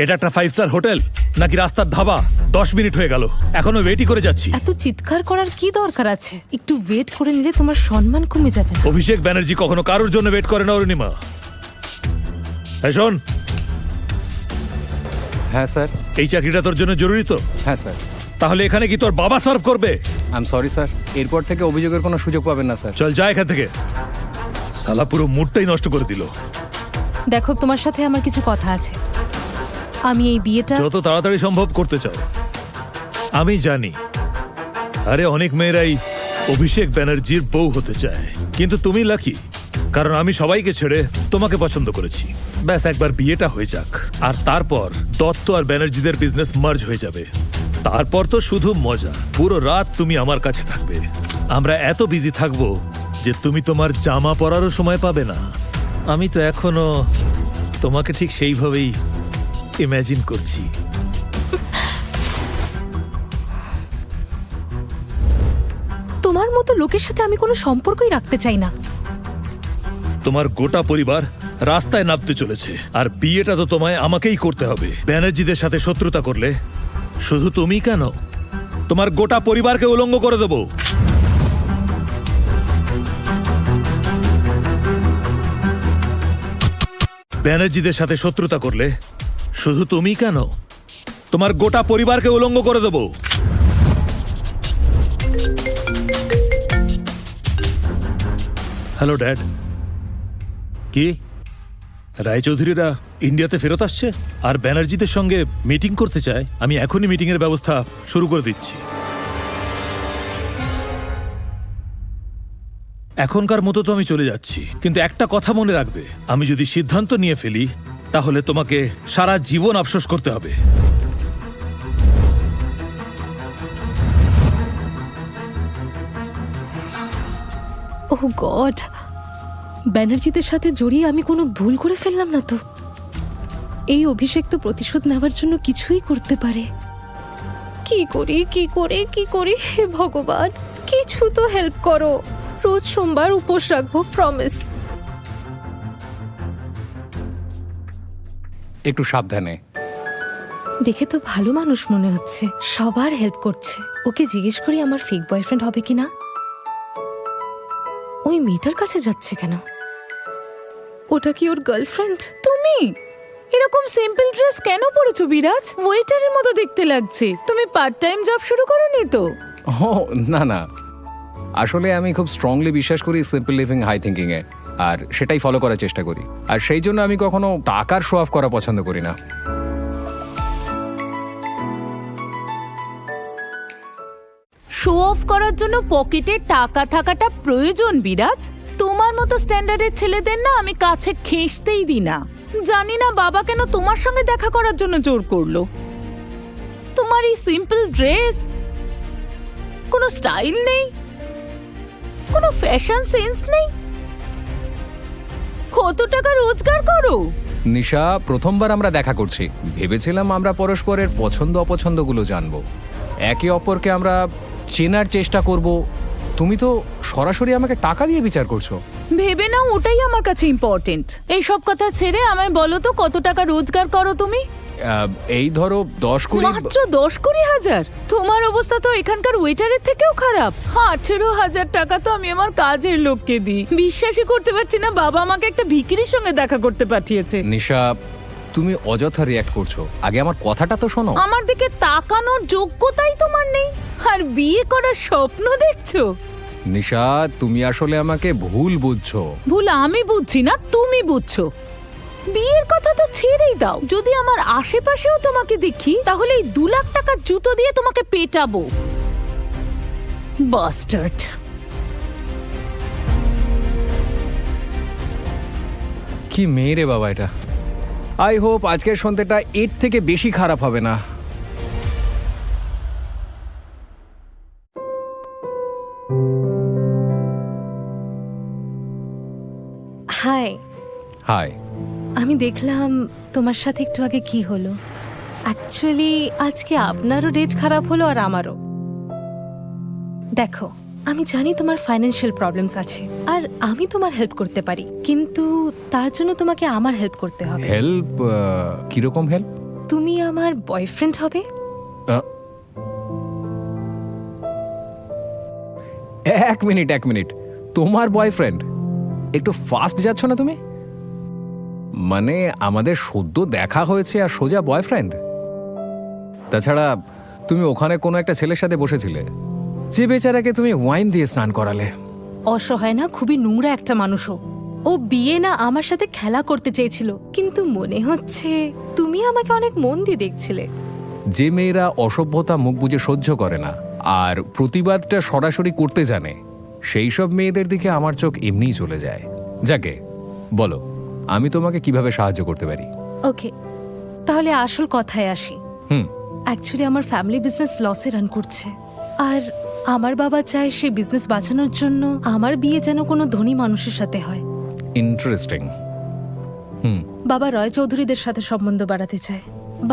এটা একটা 5 star hotel নাকি রাস্তার ধাবা? 10 মিনিট হয়ে গেল, এখনো ওয়েটই করে যাচ্ছি। এত চিৎকার করার কি দরকার আছে? একটু ওয়েট করে নিলে তোমার সম্মান কমে যাবে না? অভিষেক ব্যানার্জি কখনো কারোর জন্য ওয়েট করে না অরুণিমা। এই শোন, হ্যাঁ স্যার। এই চাকরিটা তোর জন্য জরুরি তো? হ্যাঁ স্যার। তাহলে এখানে কি তোর বাবা সার্ভ করবে? আই এম সরি স্যার, এরপর থেকে অভিযোগের কোনো সুযোগ পাবেন না স্যার। চল যা এখান থেকে। শালা পুরো মুডটাই নষ্ট করে দিল। দেখো, তোমার সাথে আমার কিছু কথা আছে। আমি এই বিয়েটা যত তাড়াতাড়ি সম্ভব করতে চাও আমি জানি। আরে অনেক মেয়েরাই অভিষেক ব্যানার্জির বউ হতে চায়, কিন্তু তুমি লাকি, কারণ আমি সবাইকে ছেড়ে তোমাকে পছন্দ করেছি। ব্যাস একবার বিয়েটা হয়ে যাক, আর তারপর দত্ত আর ব্যানার্জিদের বিজনেস মার্জ হয়ে যাবে। তারপর তো শুধু মজা, পুরো রাত তুমি আমার কাছে থাকবে। আমরা এত বিজি থাকবো যে তুমি তোমার জামা পরারও সময় পাবে না। আমি তো এখনো তোমাকে ঠিক সেইভাবেই ইমাজিন করছি। তোমার মতো লোকের সাথে আমি কোনো সম্পর্কই রাখতে চাই না। তোমার গোটা পরিবার রাস্তায় নামতে চলেছে, আর বিয়েটা তো তোমায় আমাকেই করতে হবে। ব্যানার্জিদের সাথে শত্রুতা করলে শুধু তুমি কেন, তোমার গোটা পরিবারকে উলঙ্গ করে দেব। ব্যানার্জিদের সাথে শত্রুতা করলে শুধু তুমি কেন, তোমার গোটা পরিবারকে উলঙ্গ করে দেব। Hello dad. কি রায়চৌধুরীরা ইন্ডিয়াতে ফেরত আসছে আর ব্যানার্জিদের সঙ্গে মিটিং করতে চায়? আমি এখনই মিটিং এর ব্যবস্থা শুরু করে দিচ্ছি। এখনকার মতো তো আমি চলে যাচ্ছি, কিন্তু একটা কথা মনে রাখবে, আমি যদি সিদ্ধান্ত নিয়ে ফেলি তাহলে তোমাকে সারা জীবন আফসোস করতে হবে। ওহ গড, ব্যানার্জিদের সাথে জড়িয়ে আমি কোনো ভুল করে ফেললাম না তো? এই অভিষেক তো প্রতিশোধ নেওয়ার জন্য কিছুই করতে পারে। কি করি কি করে কি করি, হে ভগবান, কিছু তো হেল্প করো। রোজ সোমবার উপোস রাখবো, প্রমিস। একটু সাবধানে। দেখে তো ভালো মানুষ মনে হচ্ছে, সবার হেল্প করছে। ওকে জিজ্ঞেস করি আমার ফেক বয়ফ্রেন্ড হবে কিনা। ওই মেয়েটার কাছে যাচ্ছে কেন? ওটা কি ওর গার্লফ্রেন্ড? তুমি এরকম সিম্পল ড্রেস কেন পরেছো বিরাজ? ওয়েটারের মতো দেখতে লাগছে। তুমি পার্ট টাইম জব শুরু করোনি তো? ও না না, আসলে আমি খুব স্ট্রংলি বিশ্বাস করি সিম্পল লিভিং, হাই থিঙ্কিং এ, আর সেটাই ফলো করার চেষ্টা করি। আর সেই জন্য আমি কখনো টাকার শো অফ করা পছন্দ করি না। শো অফ করার জন্য পকেটে টাকা থাকাটা প্রয়োজন বিরাজ? তোমার মতো স্ট্যান্ডার্ডের ছেলেদের না আমি কাছে খেসতেই দিই না। জানি না বাবা কেন তোমার সঙ্গে দেখা করার জন্য জোর করলো। তোমার এই সিম্পল ড্রেস, কোনো স্টাইল নেই, কোনো ফ্যাশন সেন্স নেই। কত টাকা রোজগার করো? নিশা, প্রথমবার আমরা দেখা করছি, ভেবেছিলাম আমরা পরস্পরের পছন্দ অপছন্দগুলো জানবো, একে অপরকে আমরা চেনার চেষ্টা করব। তুমি তো সরাসরি আমাকে টাকা দিয়ে বিচার করছো। ভেবে নাও ওটাই আমার কাছে ইম্পর্টেন্ট। এইসব কথা ছেড়ে আমায় বলো তো কত টাকা রোজগার করো তুমি? এই ধরো 10-20। মাত্র 10-20 হাজার? তোমার অবস্থা তো এখানকার ওয়েটারের থেকেও খারাপ। 18,000 টাকা তো আমি আমার কাজের লোককে দিই। বিশ্বাসই করতে পারছি না বাবা আমাকে একটা ভিখিরির সঙ্গে দেখা করতে পাঠিয়েছে। নিশা, তুমি অযথা রিয়াক্ট করছো, আগে আমার কথাটা তো শোনো। আমার দিকে তাকানোর যোগ্যতাই তোমার নেই, আর বিয়ে করার স্বপ্ন দেখছো? নিশা, তুমি আসলে আমাকে ভুল বুঝছো। ভুল আমি বুঝছি না, তুমি বুঝছো। বিয়ের কথা তো ছেড়েই দাও, যদি আমার আশেপাশেও তোমাকে দেখি তাহলে এই 2 লাখ টাকার জুতো দিয়ে তোমাকে পেটাবো। বাস্টার্ড। কি মেয়ে রে বাবা এটা। আই হোপ আজকের সন্ধ্যাটা এর থেকে বেশি খারাপ হবে না। হাই। হাই। আমি দেখলাম তোমার সাথে একটু আগে কি হলো। অ্যাকচুয়ালি আজকে আপনারও ডেট খারাপ হলো আর আমারও। দেখো, আমি জানি তোমার ফাইন্যান্সিয়াল প্রবলেমস আছে আর আমি তোমার হেল্প করতে পারি, কিন্তু তার জন্য তোমাকে আমার হেল্প করতে হবে। হেল্প? কিরকম হেল্প? তুমি আমার বয়ফ্রেন্ড হবে? এক মিনিট, তোমার বয়ফ্রেন্ড? একটু ফাস্ট যাচ্ছ না তুমি? মানে আমাদের সদ্য দেখা হয়েছে আর সোজা বয়ফ্রেন্ড? তাছাড়া তুমি ওখানে কোনো একটা ছেলের সাথে বসেছিলে, যে বেচারাকে তুমি ওয়াইন দিয়ে স্নান করালে। অসহায় না, খুবই নোংরা একটা মানুষও। ও বিয়ে না আমার সাথে খেলা করতে চেয়েছিল, কিন্তু মনে হচ্ছে তুমি আমাকে অনেক মন দিয়ে দেখছিলে। যে মেয়েরা অসভ্যতা মুখ বুজে সহ্য করে না আর প্রতিবাদটা সরাসরি করতে জানে, সেই সব মেয়েদের দিকে আমার চোখ এমনিই চলে যায়। যাকে বলো, আমি তোমাকে কিভাবে সাহায্য করতে পারি? ওকে, তাহলে আসল কথায় আসি। অ্যাকচুয়ালি আমার ফ্যামিলি বিজনেস লসে রান করছে, আর আমার বাবা চায় সেই বিজনেস বাঁচানোর জন্য আমার বিয়ে যেন কোনো ধনী মানুষের সাথে হয়। ইন্টারেস্টিং। বাবা রয় চৌধুরীদের সাথে সম্বন্ধ বাড়াতে চায়।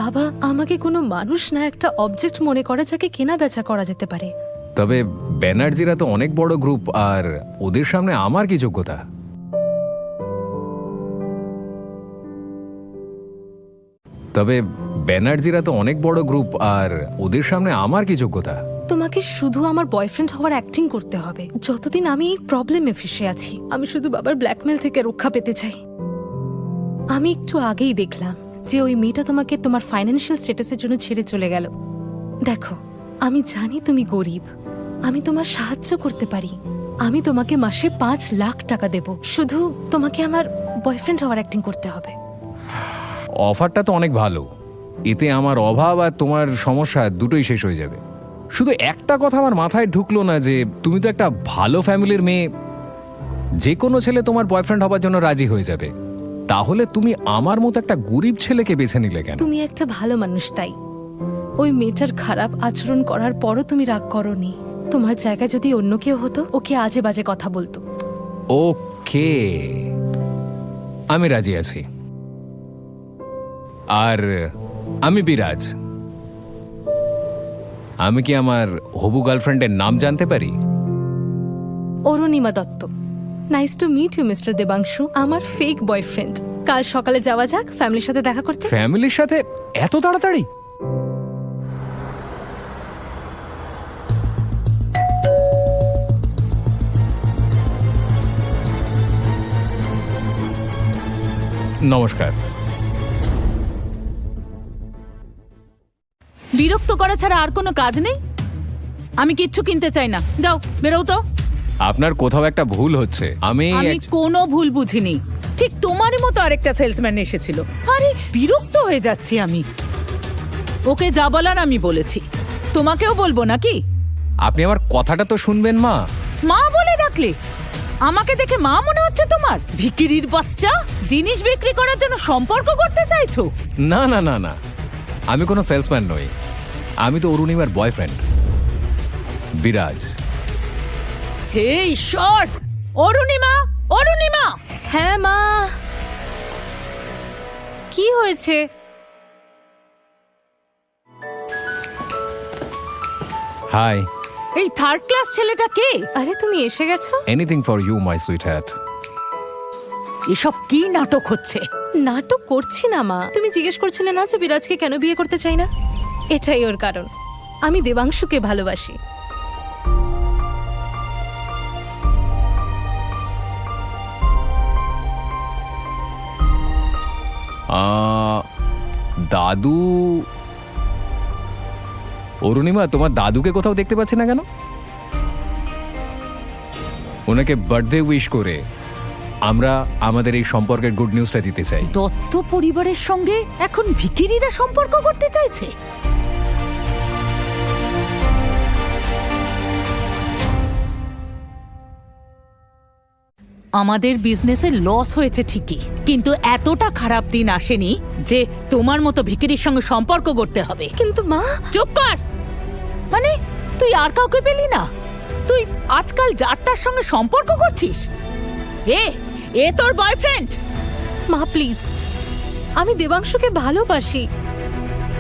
বাবা আমাকে কোনো মানুষ না, একটা অবজেক্ট মনে করে যাকে কেনা বেচা করা যেতে পারে। তবে ব্যানার্জিরা তো অনেক বড় গ্রুপ, আর ওদের সামনে আমার কি যোগ্যতা? তোমাকে শুধু আমার বয়ফ্রেন্ড হওয়ার অ্যাক্টিং করতে হবে। যতদিন আমি এই প্রবলেমে ফেসে আছি, আমি শুধু বাবার ব্ল্যাকমেল থেকে রক্ষা পেতে চাই। আমি একটু আগেই দেখলাম যে ওই মেয়েটা তোমাকে তোমার ফাইন্যান্সিয়াল স্ট্যাটাসের জন্য ছেড়ে চলে গেল। দেখো, আমি জানি তুমি গরিব, আমি তোমার সাহায্য করতে পারি। আমি তোমাকে মাসে 5 লাখ টাকা দেব, শুধু তোমাকে আমার বয়ফ্রেন্ড হওয়ার অ্যাক্টিং করতে হবে। অফারটা তো অনেক ভালো, এতে আমার অভাব আর তোমার সমস্যা দুটোই শেষ হয়ে যাবে। শুধু একটা কথা আমার মাথায় ঢুকলো না, যে তুমি তো একটা ভালো ফ্যামিলির মেয়ে, যে কোনো ছেলে তোমার বয়ফ্রেন্ড হবার জন্য রাজি হয়ে যাবে। তাহলে তুমি আমার মতো একটা গরিব ছেলেকে বেছে নিলে কেন? তুমি একটা ভালো মানুষ, তাই ওই মেয়েটার খারাপ আচরণ করার পরও তুমি রাগ করনি। তোমার জায়গায় যদি অন্য কেউ হতো, ওকে আজে বাজে কথা বলতো। ওকে, আমি রাজি আছি। আর আমি বিরাজ। আমি কি আমার হবু গার্লফ্রেন্ডের নাম জানতে পারি? Arunima Dutta. Nice to meet you mister Debanshu, আমার ফেক বয়ফ্রেন্ড। কাল সকালে যাওয়া যাক ফ্যামিলির সাথে দেখা করতে। ফ্যামিলির সাথে এত তাড়াতাড়ি? নমস্কার। বিরক্ত করা ছাড়া আর কোনো কাজ নেই? আমি কিচ্ছু কিনতে চাই না, যাও বেরো তো। আপনার কোথাও একটা ভুল হচ্ছে। আমি কোনো ভুল বুঝিনি। ঠিক তোমারই মতো আরেকটা সেলসম্যান এসেছিল। আরে বিরক্ত হয়ে যাচ্ছি আমি। ওকে যা বলার আমি বলেছি, তোমাকেও বলবো নাকি? আপনি আমার কথাটা তো শুনবেন মা। মা বলে ডাকলে? আমাকে দেখে মা মনে হচ্ছে তোমার? ভিখিরির বাচ্চা, জিনিস বিক্রি করার জন্য সম্পর্ক করতে চাইছো? না না না না, আমি কোনো সেলসম্যান নই। আমি তো অরুণিমার বয়ফ্রেন্ড বিরাজ। হে ঈশ্বর! অরুণিমা, অরুণিমা! হ্যাঁ মা, কি হয়েছে? হাই। এই থার্ড ক্লাস ছেলেটা কে? আরে তুমি এসে গেছো। Anything for you my sweetheart. এসব কি নাটক হচ্ছে? নাটক করছি না মা। তুমি জিজ্ঞেস করছিলে না যে বিরাজকে কেন বিয়ে করতে চাই না? এটাই ওর কারণ। আমি দেবাংশুকে ভালোবাসি। দাদু। অরুণিমা, তোমার দাদুকে কোথাও দেখতে পাচ্ছি না কেন? ওনাকে বার্থডে উইশ করে আমরা আমাদের এই সম্পর্কের গুড নিউজটা দিতে চাই। দত্ত পরিবারের সঙ্গে এখন ভিখিরিরা সম্পর্ক করতে চাইছে? আমাদের বিজনেসে লস হয়েছে ঠিকই, কিন্তু এতটা খারাপ দিন আসেনি যে তোমার মতো ভিখিরির সঙ্গে সম্পর্ক করতে হবে। কিন্তু মা। চুপ কর! মানে তুই আর কাউকে পেলি না? তুই আজকাল যার তার সঙ্গে সম্পর্ক করছিস? এ তোর বয়ফ্রেন্ড? মা প্লিজ, আমি দেবাংশুকে ভালোবাসি।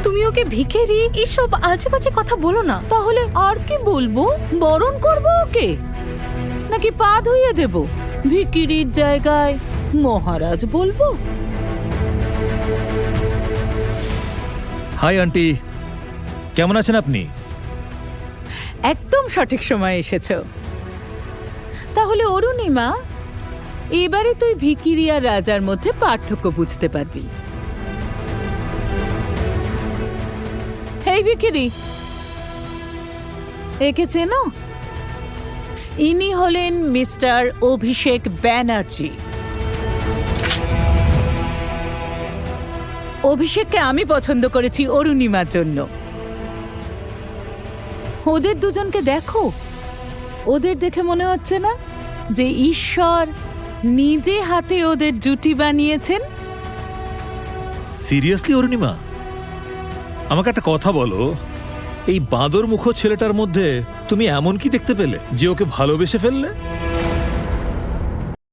তুমি ওকে ভিখারি এসব আজে বাজে কথা বলো না। তাহলে আর কি বলবো? বরণ করবো ওকে, নাকি পা ধুইয়ে দেব? ভিখিরির জায়গায় মহারাজ বলবো? হাই আন্টি, কেমন আছেন আপনি? একদম সঠিক সময় এসেছো। তাহলে অরুণিমা, এবারে তুই ভিখিরি আর রাজার মধ্যে পার্থক্য বুঝতে পারবি। এই ভিখিরি, একে চেনো? ইনি হলেন মিস্টার অভিষেক ব্যানার্জি। অভিষেককে আমি পছন্দ করেছি অরুণিমার জন্য। ওদের দুজনকে দেখো, ওদের দেখে মনে হচ্ছে না যে ঈশ্বর নিজে হাতে ওদের জুটি বানিয়েছেন? সিরিয়াসলি অরুণিমা, আমাকে একটা কথা বলো, এই বাঁদর মুখো ছেলেটার মধ্যে তুমি এমন কি দেখতে পেলে যে ওকে ভালোবেসে ফেললে?